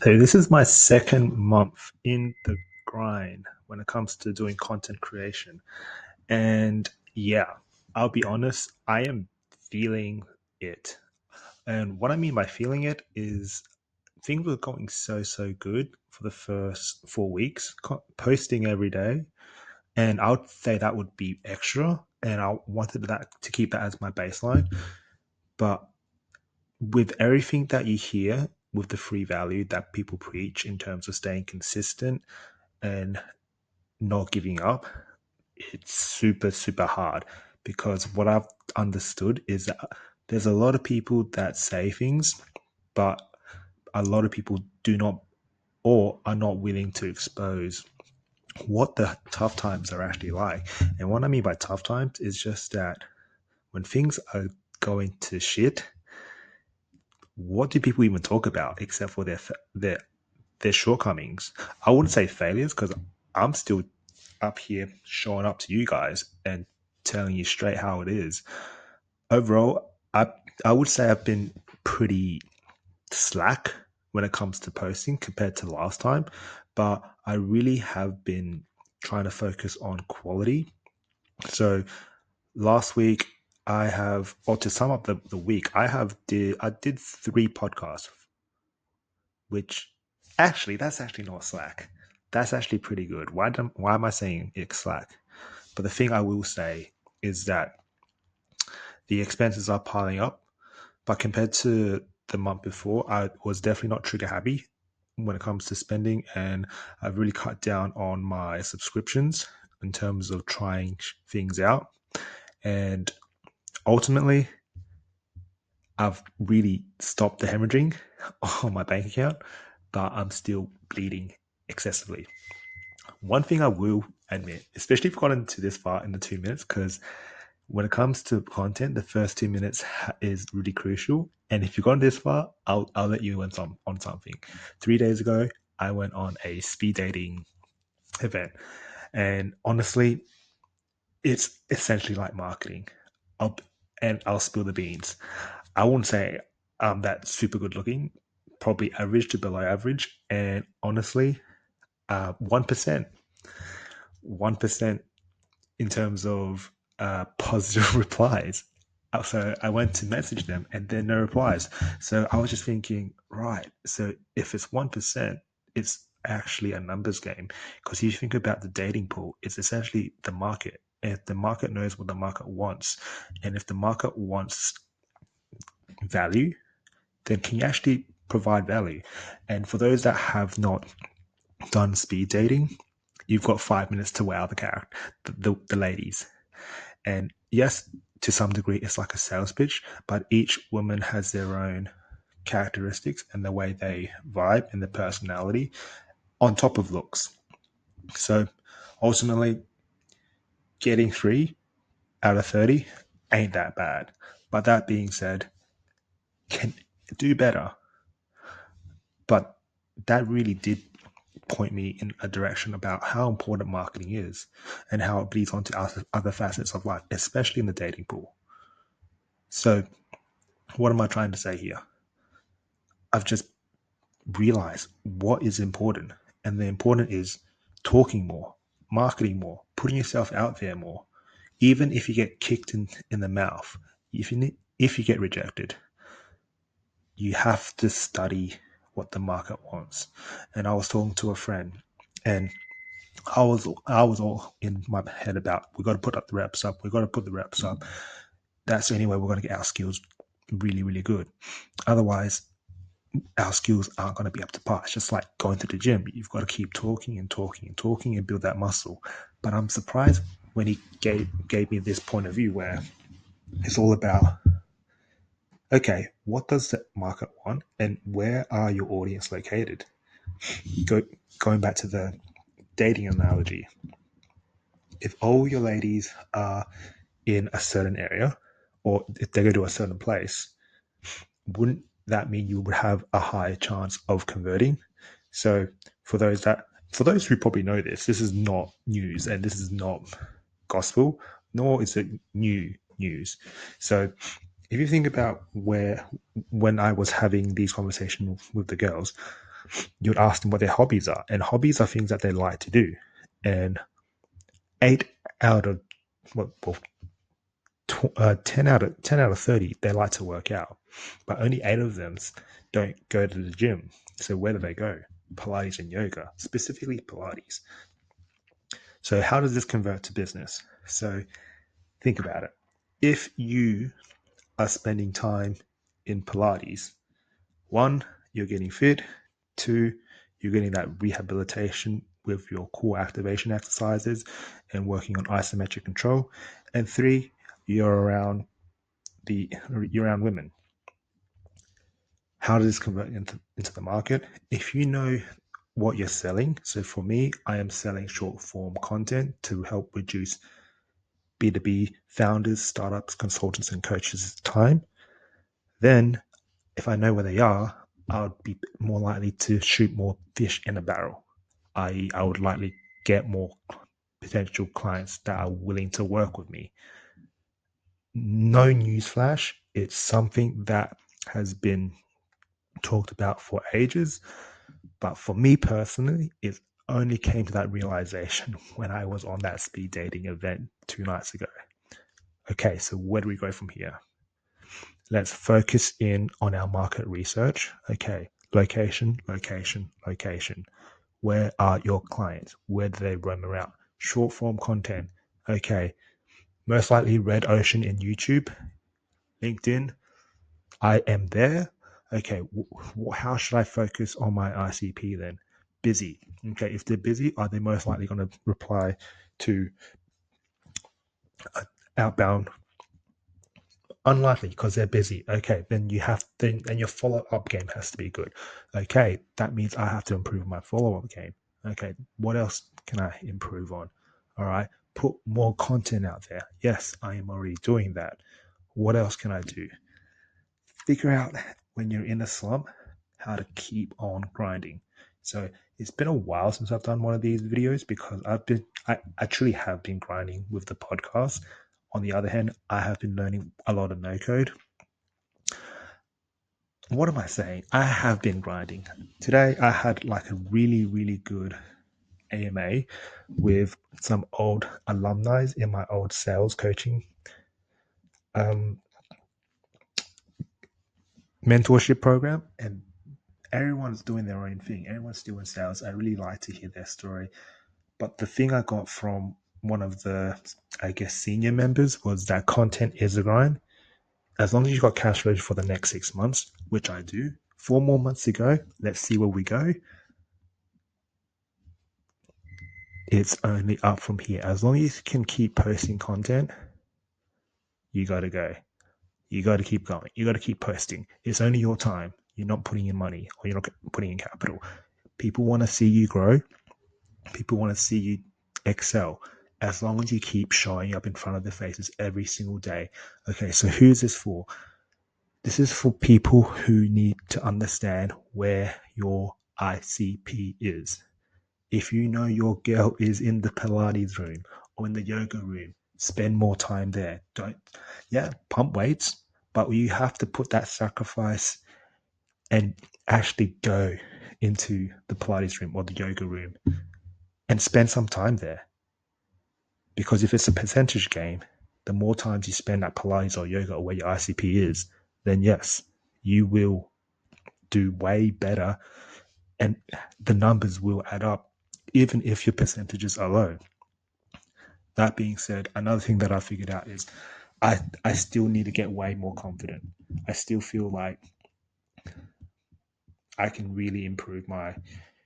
So this is my second month in the grind when it comes to doing content creation. And yeah, I'll be honest, I am feeling it. And what I mean by feeling it is things were going so good for the first 4 weeks, posting every day. And I would say that would be extra. And I wanted that to keep that as my baseline. But with everything that you hear with the free value that people preach in terms of staying consistent and not giving up, it's super hard because what I've understood is that there's a lot of people that say things, but a lot of people do not or are not willing to expose what the tough times are actually like. And what I mean by tough times is just that when things are going to shit, what do people even talk about except for their shortcomings? I wouldn't say failures because I'm still up here showing up to you guys and telling you straight how it is. Overall, I would say I've been pretty slack when it comes to posting compared to last time, but I really have been trying to focus on quality. So last week I have, or to sum up the week, I did 3 podcasts, which actually that's actually not slack. That's actually pretty good. Why am I saying it's slack? But the thing I will say is that the expenses are piling up. But compared to the month before, I was definitely not trigger happy when it comes to spending. And I've really cut down on my subscriptions in terms of trying things out. And ultimately, I've really stopped the hemorrhaging on my bank account, but I'm still bleeding excessively. One thing I will admit, especially if you've gotten to this far in the 2 minutes, because when it comes to content, the first 2 minutes is really crucial. And if you've gone this far, I'll let you in on something. 3 days ago, I went on a speed dating event, and honestly, it's essentially like marketing. I'll I'll spill the beans. I wouldn't say I'm that super good looking, probably average to below average, and honestly, 1%, 1% in terms of positive replies. So I went to message them and then no replies. So I was just thinking, right. So if it's 1%, it's actually a numbers game. Because you think about the dating pool, it's essentially the market. If the market knows what the market wants, and if the market wants value, then can you actually provide value? And for those that have not done speed dating, you've got 5 minutes to wow the character, the ladies. And yes, to some degree, it's like a sales pitch, but each woman has their own characteristics and the way they vibe and the personality on top of looks. So ultimately, getting 3 out of 30 ain't that bad. But that being said, can do better. But that really did point me in a direction about how important marketing is and how it bleeds onto other facets of life, especially in the dating pool. So, what am I trying to say here? I've just realized what is important. And the important is talking more, marketing more, putting yourself out there more. Even if you get kicked in the mouth, if you get rejected, you have to study what the market wants. And I was talking to a friend, and I was all in my head about we got to put up the reps up, we got to put the reps up. That's the only way we're going to get our skills really good. Otherwise, our skills aren't going to be up to par. It's just like going to the gym. You've got to keep talking and talking and talking and build that muscle. But I'm surprised when he gave me this point of view where it's all about, okay, what does the market want and where are your audience located? Go, Going back to the dating analogy, if all your ladies are in a certain area or if they go to a certain place, wouldn't that mean you would have a higher chance of converting? So for those who probably know this, this is not news and this is not gospel, nor is it new news. So if you think about when I was having these conversations with the girls, you'd ask them what their hobbies are. And hobbies are things that they like to do. And 8 out of, well, 10 out of 30, they like to work out. But only 8 of them don't go to the gym. So where do they go? Pilates and yoga, specifically Pilates. So how does this convert to business? So think about it. If you are spending time in Pilates, one, you're getting fit. Two, you're getting that rehabilitation with your core activation exercises and working on isometric control. And three, you're around women. How does this convert into the market? If you know what you're selling, so for me, I am selling short form content to help reduce B2B founders, startups, consultants, and coaches' time. Then, if I know where they are, I would be more likely to shoot more fish in a barrel, i.e., I would likely get more potential clients that are willing to work with me. No newsflash, it's something that has been talked about for ages. But for me personally, it only came to that realization when I was on that speed dating event 2 nights ago. Okay, so where do we go from here? Let's focus in on our market research. Okay, location, location, location. Where are your clients? Where do they roam around? Short form content. Okay, most likely Red Ocean in YouTube, LinkedIn. I am there. Okay, how should I focus on my ICP then? Busy. Okay, if they're busy, are they most likely going to reply to outbound? Unlikely, because they're busy. Okay, then then your follow-up game has to be good. Okay, that means I have to improve my follow-up game. Okay, what else can I improve on? All right, put more content out there. Yes, I am already doing that. What else can I do? Figure out when you're in a slump how to keep on grinding. So it's been a while since I've done one of these videos because I actually have been grinding with the podcast. On the other hand, I have been learning a lot of no code. What am I saying? I have been grinding. Today I had like a really, really good AMA with some old alumni in my old sales coaching um, mentorship program, and everyone's doing their own thing. Everyone's doing sales. I really like to hear their story. But the thing I got from one of the, I guess, senior members was that content is a grind. As long as you've got cash flow for the next 6 months, which I do, 4 more months to go, let's see where we go. It's only up from here. As long as you can keep posting content, you got to go. You got to keep going. You got to keep posting. It's only your time. You're not putting in money or you're not putting in capital. People want to see you grow. People want to see you excel. As long as you keep showing up in front of their faces every single day. Okay, so who's this for? This is for people who need to understand where your ICP is. If you know your girl is in the Pilates room or in the yoga room, spend more time there. Don't, yeah, pump weights, but you have to put that sacrifice and actually go into the Pilates room or the yoga room and spend some time there. Because if it's a percentage game, the more times you spend at Pilates or yoga or where your ICP is, then yes, you will do way better and the numbers will add up, even if your percentages are low. That being said, another thing that I figured out is I still need to get way more confident. I still feel like I can really improve my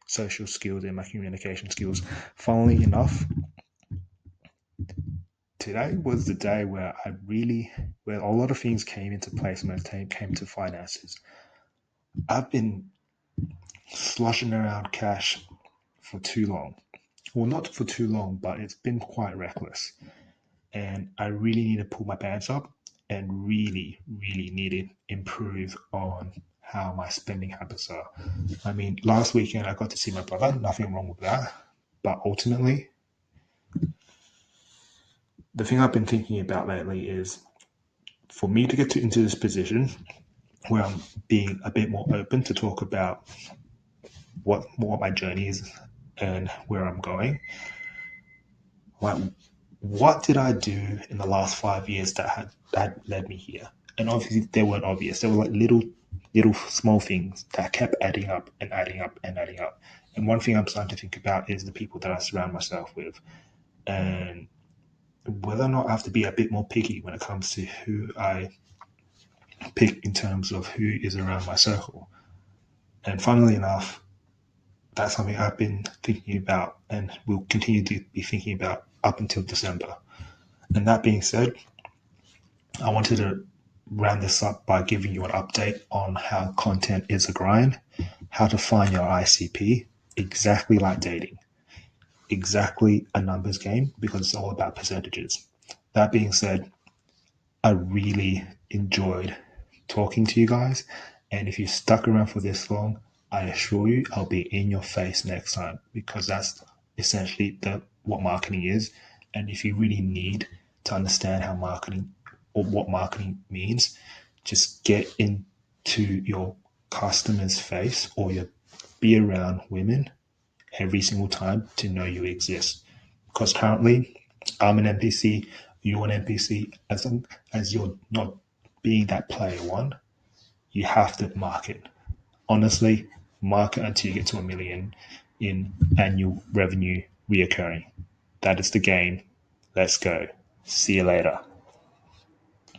social skills and my communication skills. Funnily enough, today was the day where where a lot of things came into place when it came to finances. I've been slushing around cash for too long. Well, not for too long, but it's been quite reckless. And I really need to pull my pants up and really, really need to improve on how my spending habits are. I mean, last weekend I got to see my brother, nothing wrong with that. But ultimately, the thing I've been thinking about lately is for me to get into this position where I'm being a bit more open to talk about what my journey is and where I'm going. Like, what did I do in the last 5 years that led me here? And obviously, they weren't obvious. They were like little small things that kept adding up and adding up and adding up. And one thing I'm starting to think about is the people that I surround myself with, and whether or not I have to be a bit more picky when it comes to who I pick in terms of who is around my circle. And funnily enough, that's something I've been thinking about and will continue to be thinking about up until December. And that being said, I wanted to round this up by giving you an update on how content is a grind, how to find your ICP, exactly like dating, exactly a numbers game because it's all about percentages. That being said, I really enjoyed talking to you guys. And if you stuck around for this long, I assure you I'll be in your face next time because that's essentially what marketing is. And if you really need to understand how marketing or what marketing means, just get into your customer's face or be around women every single time to know you exist. Because currently, I'm an NPC, you're an NPC. As long as you're not being that player one, you have to market. Honestly, market until you get to 1 million in annual revenue reoccurring. That is the game. Let's go. See you later.